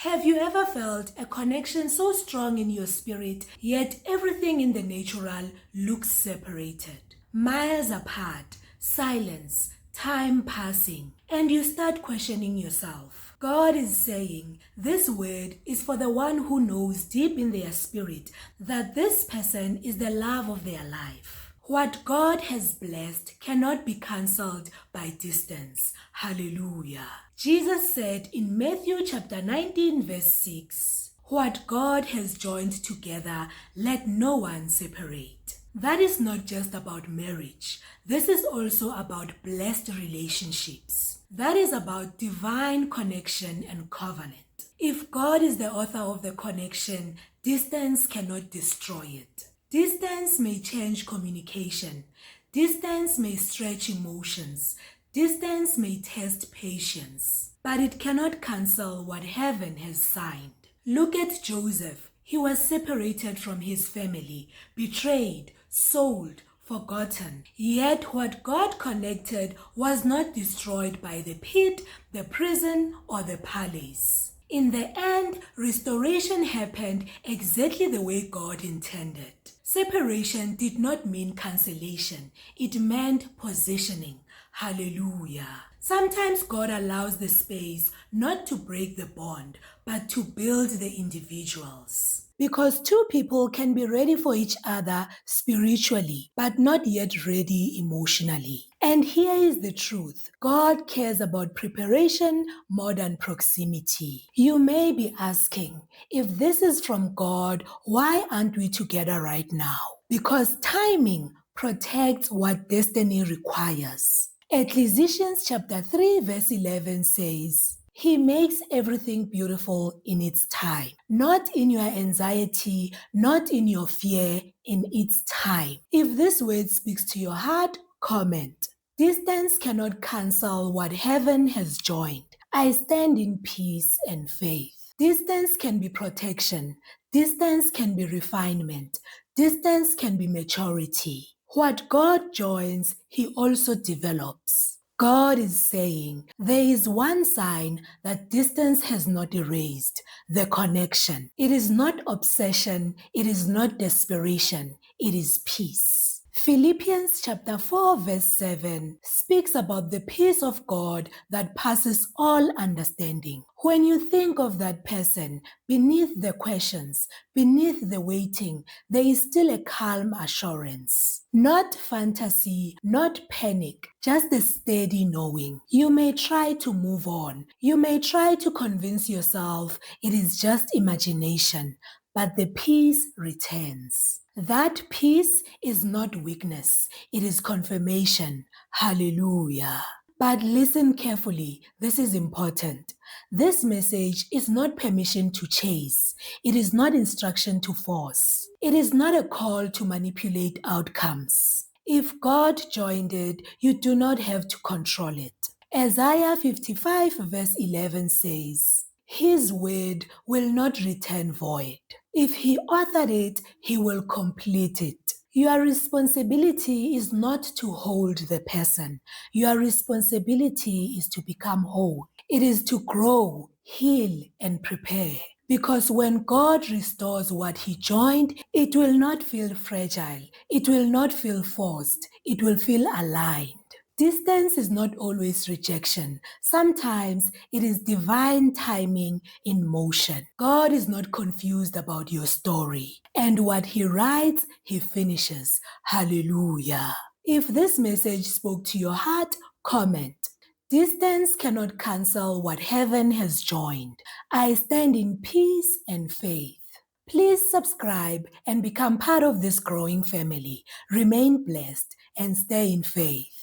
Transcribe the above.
Have you ever felt a connection so strong in your spirit, yet everything in the natural looks separated? Miles apart, silence, time passing, and you start questioning yourself. God is saying, this word is for the one who knows deep in their spirit that this person is the love of their life. What God has blessed cannot be cancelled by distance. Hallelujah. Jesus said in Matthew chapter 19 verse 6, what God has joined together, let no one separate. That is not just about marriage. This is also about blessed relationships. That is about divine connection and covenant. If God is the author of the connection, distance cannot destroy it. Distance may change communication. Distance may stretch emotions. Distance may test patience. But it cannot cancel what heaven has signed. Look at Joseph. He was separated from his family, betrayed, sold, forgotten. Yet what God connected was not destroyed by the pit, the prison, or the palace. In the end, restoration happened exactly the way God intended. Separation did not mean cancellation. It meant positioning. Hallelujah. Sometimes God allows the space not to break the bond, but to build the individuals. Because two people can be ready for each other spiritually, but not yet ready emotionally. And here is the truth. God cares about preparation more than proximity. You may be asking, if this is from God, why aren't we together right now? Because timing protects what destiny requires. Ecclesiastes chapter 3 verse 11 says, He makes everything beautiful in its time. Not in your anxiety, not in your fear, in its time. If this word speaks to your heart, comment. Distance cannot cancel what heaven has joined. I stand in peace and faith. Distance can be protection. Distance can be refinement. Distance can be maturity. What God joins, He also develops. God is saying there is one sign that distance has not erased, the connection. It is not obsession, it is not desperation, it is peace. Philippians chapter 4 verse 7 speaks about the peace of God that passes all understanding. When you think of that person, beneath the questions, beneath the waiting, there is still a calm assurance. Not fantasy, not panic, just a steady knowing. You may try to move on. You may try to convince yourself it is just imagination, but the peace returns. That peace is not weakness, it is confirmation. Hallelujah. But listen carefully, this is important. This message is not permission to chase. It is not instruction to force. It is not a call to manipulate outcomes. If God joined it, you do not have to control it. Isaiah 55 verse 11 says, His word will not return void. If He authored it, He will complete it. Your responsibility is not to hold the person. Your responsibility is to become whole. It is to grow, heal, and prepare. Because when God restores what He joined, it will not feel fragile. It will not feel forced. It will feel aligned. Distance is not always rejection. Sometimes it is divine timing in motion. God is not confused about your story. And what He writes, He finishes. Hallelujah. If this message spoke to your heart, comment. Distance cannot cancel what heaven has joined. I stand in peace and faith. Please subscribe and become part of this growing family. Remain blessed and stay in faith.